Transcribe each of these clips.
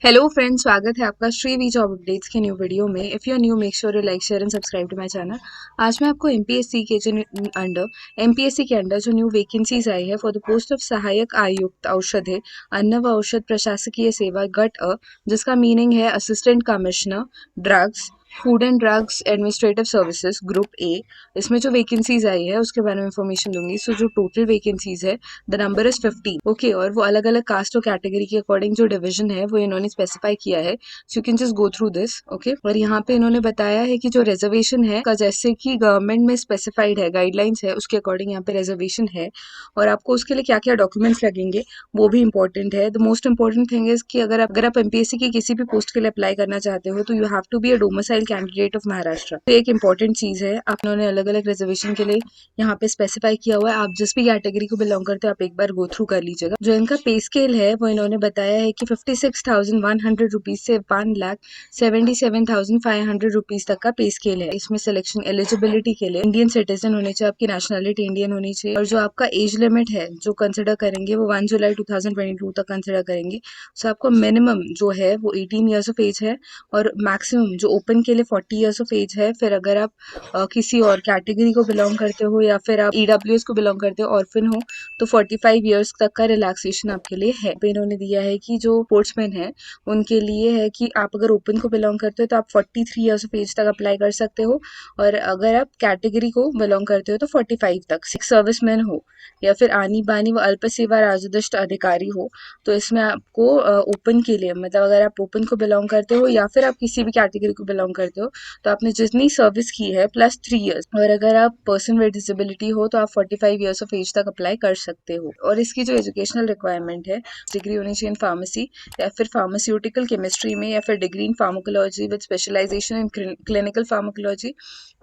Hello friends, स्वागत है आपका श्री वी जॉब अपडेट्स के न्यू वीडियो में। If you are new, make sure you like, share and subscribe to my channel. आज मैं आपको एमपीएससी के अंडर जो न्यू वैकेंसीज आई है फॉर द पोस्ट ऑफ सहायक आयुक्त औषधि अन्न व औषध प्रशासकीय सेवा गट जिसका मीनिंग है assistant commissioner drugs, food and drugs administrative services group A. इसमें जो वैकेंसीज आई है उसके बारे में इंफॉर्मेशन दूंगी। सो जो टोटल वैकेंसीज है द नंबर इज 15। ओके, और वो अलग अलग कास्ट और कैटेगरी के अकॉर्डिंग जो डिवीजन है वो इन्होंने स्पेसिफाई किया है। So you can just go through this. Okay, और यहाँ पे इन्होंने बताया है कि जो रिजर्वेशन है का जैसे कि गवर्नमेंट में स्पेसिफाइड है, गाइडलाइंस है, उसके अकॉर्डिंग यहाँ पे रिजर्वेशन है। और आपको उसके लिए क्या क्या डॉक्यूमेंट्स लगेंगे वो भी इंपॉर्टेंट है। The most important thing is कि अगर आप एमपीएससी की किसी भी पोस्ट के लिए अप्लाई करना चाहते हो तो you have to be a domicile candidate of Maharashtra. तो एक इंपॉर्टेंट चीज है, आप उन्होंने अलग अलग रिजर्वेशन के लिए यहाँ पे स्पेसिफाई किया हुआ है। आप जिस भी कैटेगरी को बिलोंग करते हो आप एक बार गो थ्रू कर लीजिएगा। जो इनका पे स्केल है वो इन्होंने बताया है कि 56,100 रुपीज से 1,77,500 रुपीज तक का पे स्केल है। इसमें सिलेक्शन एलिजिबिलिटी के लिए इंडियन सिटीजन होने चाहिए, आपकी नेशनलिटी इंडियन होनी चाहिए, और जो आपका एज लिमिट है जो कंसिडर करेंगे वो 1 जुलाई 2022 तक कंसिडर करेंगे। सो आपको मिनिमम जो है वो 18 ईयर्स ऑफ एज है और मैक्सिमम जो ओपन के लिए 40 ईयर्स ऑफ एज है। फिर अगर आप किसी और कैटेगरी को बिलोंग करते हो या फिर आप ईडब्ल्यूएस को बिलोंग करते हो, ऑर्फन हो, तो 45 ईयर्स तक का रिलैक्सेशन आपके लिए है। पे इन्होंने दिया है कि जो स्पोर्ट्समैन है उनके लिए है कि आप अगर ओपन को बिलोंग करते हो तो आप 43 ईयर्स ऑफ एज तक अप्लाई कर सकते हो, और अगर आप कैटेगरी को बिलोंग करते हो तो 45 तक। सर्विसमैन हो या फिर आनी बानी व अल्प सेवा राजदुष्ट अधिकारी हो, तो इसमें आपको ओपन के लिए, मतलब अगर आप ओपन को बिलोंग करते हो या फिर आप किसी भी कैटेगरी को बिलोंग करते हो तो आपने जितनी सर्विस की है प्लस 3 ईयर्स, और अगर आप पर्सन विद डिसेबिलिटी हो तो आप 45 ईयर्स ऑफ एज तक अप्लाई कर सकते हो। और इसकी जो एजुकेशनल रिक्वायरमेंट है, डिग्री होनी चाहिए इन फार्मेसी या फिर फार्मास्यूटिकल केमिस्ट्री में, या फिर degree in pharmacology with specialisation in clinical pharmacology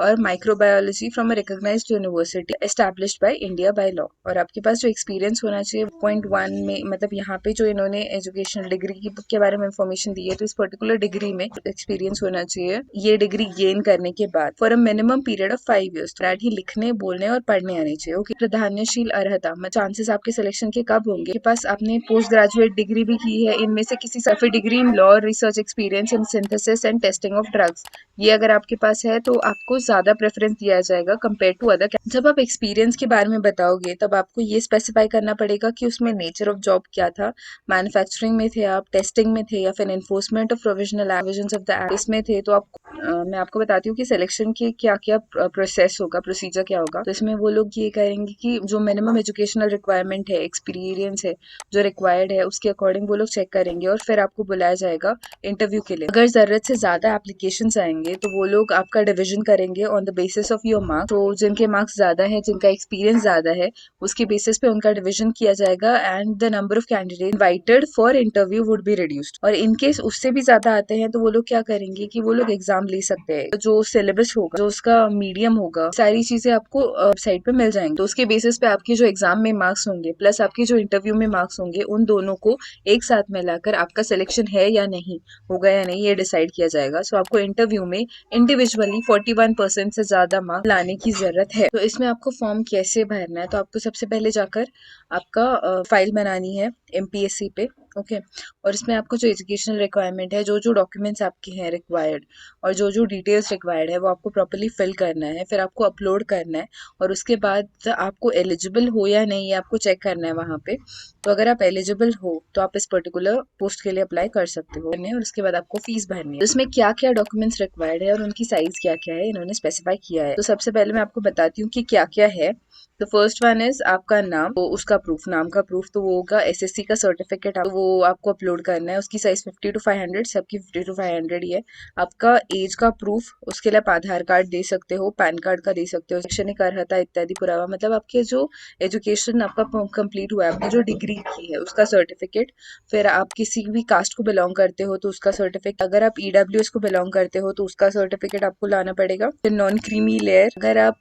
और microbiology from a recognised university established by India by law. और आपके पास जो एक्सपीरियंस होना चाहिए 0.1 में, मतलब यहाँ पे जो इन्होंने एजुकेशनल डिग्री के बारे में इंफॉर्मेशन दी है तो इस पर्टिकुलर डिग्री में एक्सपीरियंस होना चाहिए ये डिग्री गेन करने के बाद for a minimum period of 5 years. ही लिखने, बोलने और पढ़ने आनी चाहिए। ओके, प्राधान्यशील अर्हता मतलब चांसेस आपके सिलेक्शन के कब होंगे, के पास आपने पोस्ट ग्रेजुएट डिग्री भी की है, इनमें से किसी certificate degree in law, research experience in synthesis and testing of drugs, ये अगर आपके पास है तो आपको ज्यादा प्रेफरेंस दिया जाएगा कंपेयर टू अदर। जब आप एक्सपीरियंस के बारे में बताओगे तब आपको ये स्पेसिफाई करना पड़ेगा कि उसमें नेचर ऑफ जॉब क्या था। मैन्युफैक्चरिंग में थे आप, टेस्टिंग में थे, या फिर enforcement of provisional provisions of the act इसमें थे। तो आप मैं आपको बताती हूँ कि सिलेक्शन के क्या क्या प्रोसेस होगा, प्रोसीजर क्या होगा। तो इसमें वो लोग ये करेंगे कि जो मिनिमम एजुकेशनल रिक्वायरमेंट है, एक्सपीरियंस है जो रिक्वायर्ड है, उसके अकॉर्डिंग वो लोग चेक करेंगे और फिर आपको बुलाया जाएगा इंटरव्यू के लिए। अगर जरूरत से ज्यादा एप्लीकेशंस आएंगे तो वो लोग आपका डिवीजन करेंगे on the basis of your marks. तो जिनके मार्क्स ज्यादा है, जिनका एक्सपीरियंस ज्यादा है, उसके बेसिस पे उनका डिवीजन किया जाएगा and the number of candidate invited for interview would be reduced. और इनकेस उससे भी ज्यादा आते हैं तो वो लोग क्या करेंगे कि वो लोग एग्जाम ले सकते हैं। जो सिलेबस होगा, जो उसका मीडियम होगा, सारी चीजें आपको वेबसाइट पे मिल जाएंगी। तो उसके बेसिस पे आपके जो एग्जाम में मार्क्स होंगे प्लस आपके जो इंटरव्यू में मार्क्स होंगे, उन दोनों को एक साथ मिलाकर आपका सिलेक्शन है या नहीं होगा या नहीं ये डिसाइड किया जाएगा। सो आपको इंटरव्यू में इंडिविजुअली 41% से ज्यादा मार्क्स लाने की जरूरत है। तो इसमें आपको फॉर्म कैसे भरना है, तो आपको सबसे पहले जाकर आपका फाइल बनानी है एमपीएससी पे। ओके, और इसमें आपको जो एजुकेशनल रिक्वायरमेंट है, जो जो डॉक्यूमेंट्स आपके हैं रिक्वायर्ड और जो जो डिटेल्स रिक्वायर्ड है वो आपको प्रॉपर्ली फिल करना है, फिर आपको अपलोड करना है। और उसके बाद आपको एलिजिबल हो या नहीं ये आपको चेक करना है वहाँ पे। तो अगर आप एलिजिबल हो तो आप इस पर्टिकुलर पोस्ट के लिए अप्लाई कर सकते हो, और उसके बाद आपको फीस भरनी है। तो इसमें क्या क्या डॉक्यूमेंट्स रिक्वायर्ड है और उनकी साइज क्या क्या है इन्होंने स्पेसिफाई किया है। तो सबसे पहले मैं आपको बताती हूँ कि क्या क्या है। तो फर्स्ट वन इज आपका नाम, तो उसका प्रूफ, नाम का प्रूफ तो वो होगा एसएससी का सर्टिफिकेट, तो वो आपको अपलोड करना है। उसकी साइज 50 to 500, सबकी 50 to 500 ही है। आपका एज का प्रूफ, उसके लिए आप आधार कार्ड दे सकते हो, पैन कार्ड का दे सकते हो, शैक्षणिक अर्हता इत्यादि पुरावा, मतलब आपके जो एजुकेशन आपका कंप्लीट हुआ है, आपने जो डिग्री की है उसका सर्टिफिकेट। फिर आप किसी भी कास्ट को बिलोंग करते हो तो उसका सर्टिफिकेट, अगर आप ईडब्ल्यूएस को बिलोंग करते हो तो उसका सर्टिफिकेट आपको लाना पड़ेगा। फिर नॉन क्रीमी लेयर, अगर आप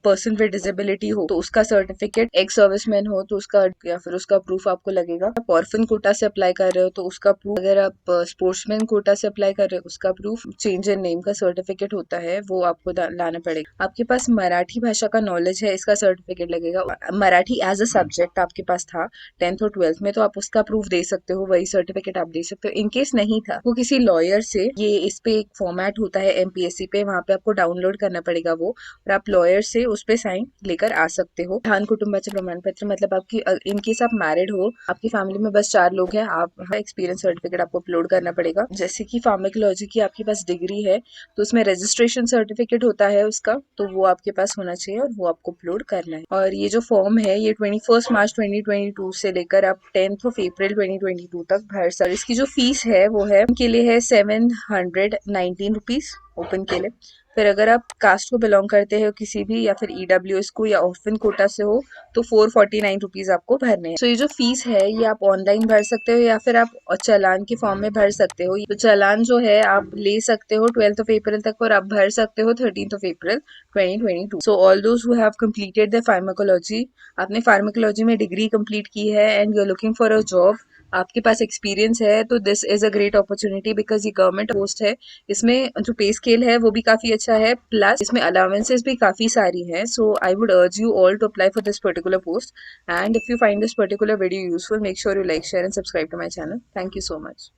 पर्सन विद डिसेबिलिटी हो तो उसका सर्टिफिकेट, एक्स सर्विसमैन हो तो उसका या फिर उसका प्रूफ आपको लगेगा। आप ऑर्फन कोटा से अप्लाई कर रहे हो तो उसका प्रूफ, अगर आप स्पोर्ट्समैन कोटा से अप्लाई कर रहे हो उसका प्रूफ, चेंज इन नेम का सर्टिफिकेट होता है वो आपको लाना पड़ेगा। आपके पास मराठी भाषा का नॉलेज है, इसका सर्टिफिकेट लगेगा। मराठी एज अ सब्जेक्ट आपके पास था 10th और 12th में तो आप उसका प्रूफ दे सकते हो, वही सर्टिफिकेट आप दे सकते हो। इनकेस नहीं था वो किसी लॉयर से, ये इस पे एक फॉर्मेट होता है एमपीएससी पे, वहां पे आपको डाउनलोड करना पड़ेगा वो, और आप लॉयर से उस पे साइन लेकर आ सकते हो। प्रधान कुटुंबाचे प्रमाण पत्र, मतलब आपकी इनकेस आप मैरिड हो, आपकी फैमिली में बस 4 लोग हैं, आप एक्सपीरियंस सर्टिफिकेट आपको अपलोड करना पड़ेगा। जैसे कि फार्माकोलॉजी की आपके पास डिग्री है तो उसमें रजिस्ट्रेशन सर्टिफिकेट होता है उसका, तो वो आपके पास होना चाहिए और वो आपको अपलोड करना है। और ये जो फॉर्म है ये 21 मार्च 2022 से लेकर आप 10th ऑफ अप्रैल 2022 तक भर सकते। इसकी जो फीस है वो है के लिए है 719 रुपीज ओपन के लिए। फिर अगर आप कास्ट को बिलोंग करते हो किसी भी, या फिर ईडब्ल्यूएस को या ऑर्फन कोटा से हो तो 449 रुपीज आपको भरने हैं। तो ये जो फीस है ये आप ऑनलाइन भर सकते हो या फिर आप चालान के फॉर्म में भर सकते हो। तो चालान जो है आप ले सकते हो 12th ऑफ अप्रैल तक और आप भर सकते हो 13th of April 2022। So all those who have completed the pharmacology, आपने फार्माकोलॉजी में डिग्री कंप्लीट की है and you are looking for a job, आपके पास एक्सपीरियंस है, तो this is a great opportunity because ये गवर्नमेंट पोस्ट है। इसमें जो पे स्केल है वो भी काफी अच्छा है, प्लस इसमें अलाउंसेस भी काफी सारी हैं। So I would urge you all to apply for this particular post, and if you find this particular video useful, make sure you like, share and subscribe to my channel. Thank you so much.